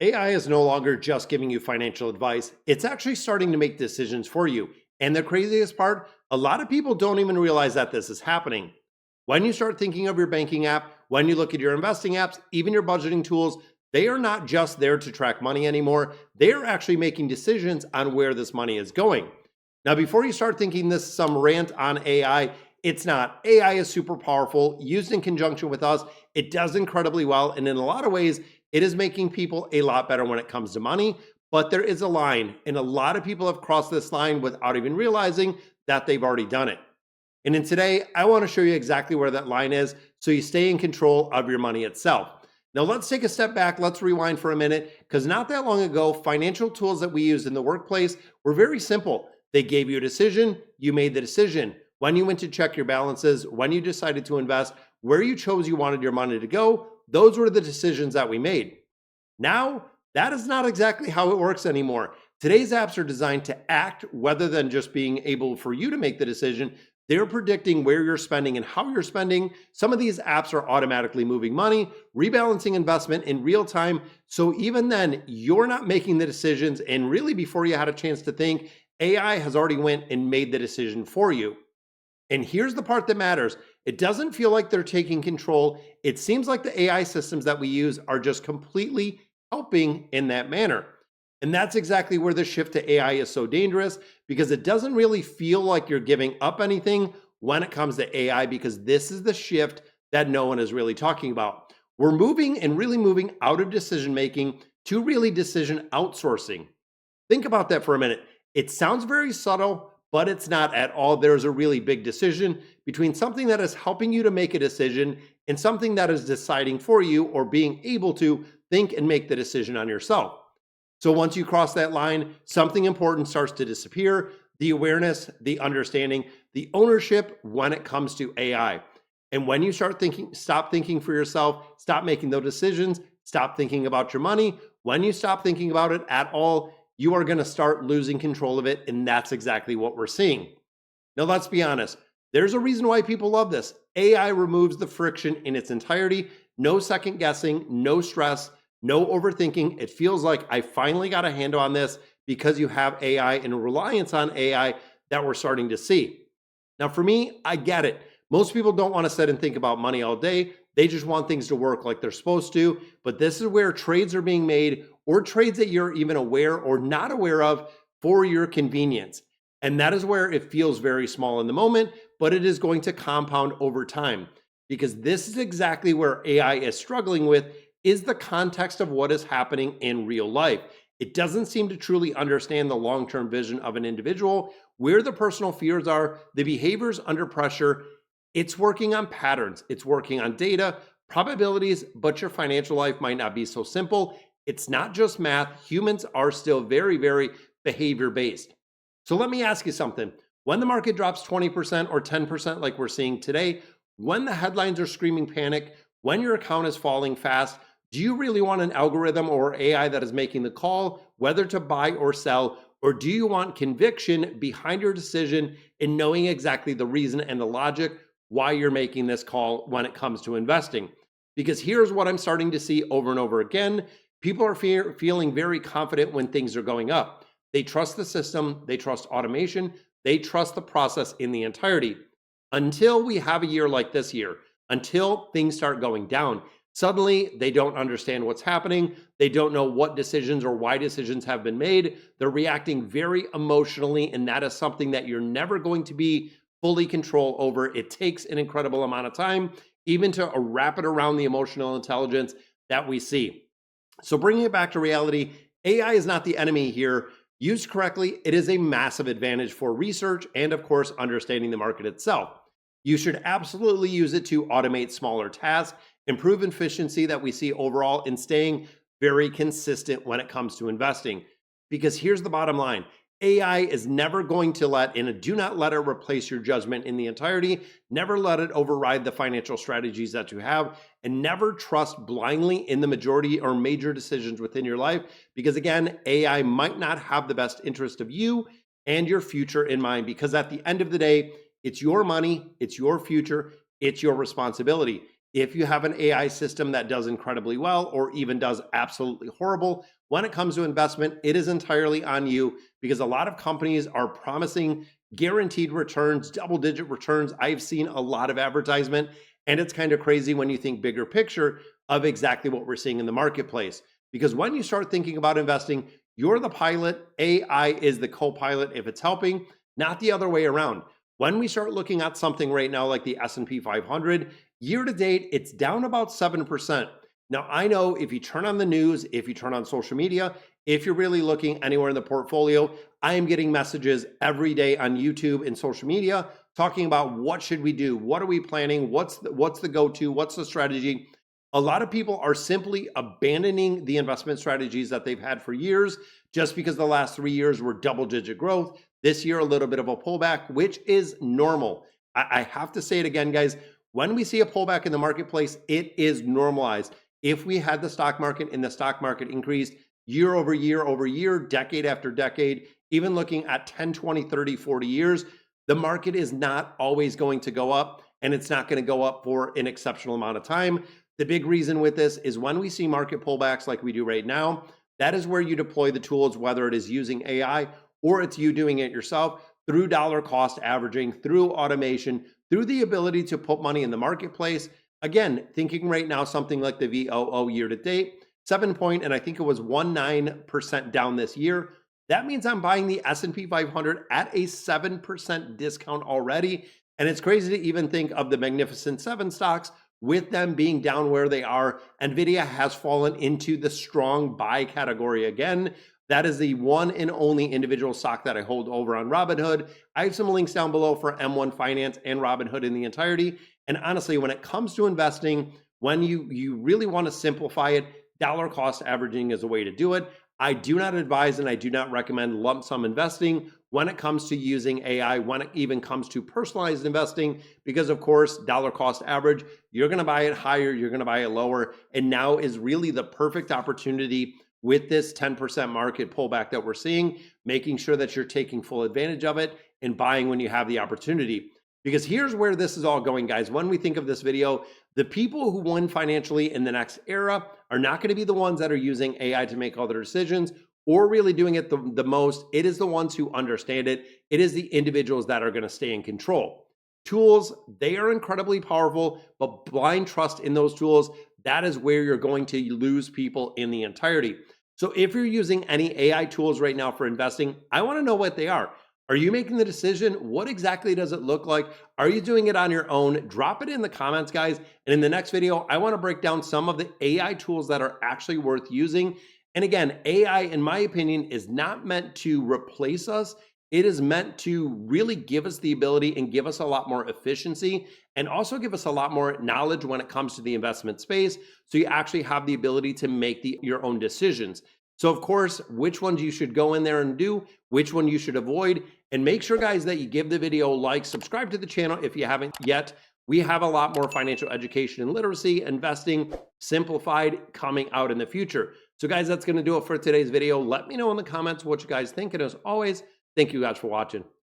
AI is no longer just giving you financial advice, it's actually starting to make decisions for you. And the craziest part, a lot of people don't even realize that this is happening. When you start thinking of your banking app, when you look at your investing apps, even your budgeting tools, they are not just there to track money anymore. They are actually making decisions on where this money is going. Now, before you start thinking this is some rant on AI, it's not. AI is super powerful. Used in conjunction with us, it does incredibly well. And in a lot of ways, it is making people a lot better when it comes to money. But there is a line, and a lot of people have crossed this line without even realizing that they've already done it. And in today, I want to show you exactly where that line is so you stay in control of your money itself. Now, let's take a step back. Let's rewind for a minute, because not that long ago, financial tools that we used in the workplace were very simple. They gave you a decision, you made the decision. When you went to check your balances, when you decided to invest, where you chose you wanted your money to go, those were the decisions that we made. Now, that is not exactly how it works anymore. Today's apps are designed to act rather than just being able for you to make the decision. They're predicting where you're spending and how you're spending. Some of these apps are automatically moving money, rebalancing investment in real time. So even then, you're not making the decisions. And really, before you had a chance to think, AI has already went and made the decision for you. And here's the part that matters. It doesn't feel like they're taking control. It seems like the AI systems that we use are just completely helping in that manner. And that's exactly where the shift to AI is so dangerous, because it doesn't really feel like you're giving up anything when it comes to AI, because this is the shift that no one is really talking about. We're moving and really moving out of decision making to really decision outsourcing. Think about that for a minute. It sounds very subtle, but it's not at all. There's a really big decision between something that is helping you to make a decision and something that is deciding for you or being able to think and make the decision on yourself. So once you cross that line, something important starts to disappear: the awareness, the understanding, the ownership when it comes to AI. And when you start thinking, stop thinking for yourself, stop making those decisions, stop thinking about your money. When you stop thinking about it at all, you are going to start losing control of it. And that's exactly what we're seeing. Now, let's be honest. There's a reason why people love this. AI removes the friction in its entirety. No second guessing, no stress, no overthinking. It feels like I finally got a handle on this because you have AI and a reliance on AI that we're starting to see. Now, for me, I get it. Most people don't want to sit and think about money all day. They just want things to work like they're supposed to. But this is where trades are being made, or trades that you're even aware or not aware of for your convenience. And that is where it feels very small in the moment, but it is going to compound over time, because this is exactly where AI is struggling with, is the context of what is happening in real life. It doesn't seem to truly understand the long-term vision of an individual, where the personal fears are, the behaviors under pressure. It's working on patterns, it's working on data, probabilities, but your financial life might not be so simple. It's not just math. Humans are still very, very behavior based. So let me ask you something. When the market drops 20% or 10% like we're seeing today, when the headlines are screaming panic, when your account is falling fast, do you really want an algorithm or AI that is making the call whether to buy or sell? Or do you want conviction behind your decision and knowing exactly the reason and the logic why you're making this call when it comes to investing? Because here's what I'm starting to see over and over again. People are feeling very confident when things are going up. They trust the system, they trust automation, they trust the process in the entirety. Until we have a year like this year, until things start going down, suddenly they don't understand what's happening. They don't know what decisions or why decisions have been made. They're reacting very emotionally, and that is something that you're never going to be fully control over. It takes an incredible amount of time, even to wrap it around the emotional intelligence that we see. So bringing it back to reality, AI is not the enemy here. Used correctly, it is a massive advantage for research and, of course, understanding the market itself. You should absolutely use it to automate smaller tasks, improve efficiency that we see overall, and staying very consistent when it comes to investing. Because here's the bottom line. AI is never going to do not let it replace your judgment in the entirety. Never let it override the financial strategies that you have, and never trust blindly in the majority or major decisions within your life. Because again, AI might not have the best interest of you and your future in mind, because at the end of the day, it's your money, it's your future, it's your responsibility. If you have an AI system that does incredibly well or even does absolutely horrible when it comes to investment, it is entirely on you, because a lot of companies are promising guaranteed returns, double digit returns. I've seen a lot of advertisement, and it's kind of crazy when you think bigger picture of exactly what we're seeing in the marketplace. Because when you start thinking about investing, you're the pilot, AI is the co pilot if it's helping, not the other way around. When we start looking at something right now like the S&P 500, year to date, it's down about 7%. Now, I know if you turn on the news, if you turn on social media, if you're really looking anywhere in the portfolio, I am getting messages every day on YouTube and social media talking about what should we do? What are we planning? What's the go-to? What's the strategy? A lot of people are simply abandoning the investment strategies that they've had for years just because the last 3 years were double-digit growth. This year, a little bit of a pullback, which is normal. I have to say it again, guys. When we see a pullback in the marketplace, it is normalized. If we had the stock market and the stock market increased year over year, decade after decade, even looking at 10, 20, 30, 40 years, the market is not always going to go up, and it's not going to go up for an exceptional amount of time. The big reason with this is when we see market pullbacks like we do right now, that is where you deploy the tools, whether it is using AI or it's you doing it yourself through dollar cost averaging, through automation, through the ability to put money in the marketplace. Again, thinking right now, something like the VOO year to date, 7 point, and I think it was 19% down this year. That means I'm buying the S&P 500 at a 7% discount already. And it's crazy to even think of the Magnificent Seven stocks with them being down where they are. Nvidia has fallen into the strong buy category again. That is the one and only individual stock that I hold over on Robinhood. I have some links down below for M1 Finance and Robinhood in the entirety. And honestly, when it comes to investing, when you really want to simplify it, dollar cost averaging is a way to do it. I do not advise and I do not recommend lump sum investing when it comes to using AI, when it even comes to personalized investing, because of course, dollar cost average, you're going to buy it higher, you're going to buy it lower. And now is really the perfect opportunity with this 10% market pullback that we're seeing, making sure that you're taking full advantage of it and buying when you have the opportunity. Because here's where this is all going, guys. When we think of this video, the people who win financially in the next era are not going to be the ones that are using AI to make all their decisions or really doing it the most. It is the ones who understand it. It is the individuals that are going to stay in control. Tools, they are incredibly powerful, but blind trust in those tools, that is where you're going to lose people in the entirety. So if you're using any AI tools right now for investing, I want to know what they are. Are you making the decision? What exactly does it look like? Are you doing it on your own? Drop it in the comments, guys. And in the next video, I want to break down some of the AI tools that are actually worth using. And again, AI, in my opinion, is not meant to replace us. It is meant to really give us the ability and give us a lot more efficiency and also give us a lot more knowledge when it comes to the investment space. So you actually have the ability to make your own decisions. So of course, which ones you should go in there and do, which one you should avoid, and make sure, guys, that you give the video a like, subscribe to the channel if you haven't yet. We have a lot more financial education and literacy, investing simplified coming out in the future. So guys, that's going to do it for today's video. Let me know in the comments what you guys think. And as always, thank you guys for watching.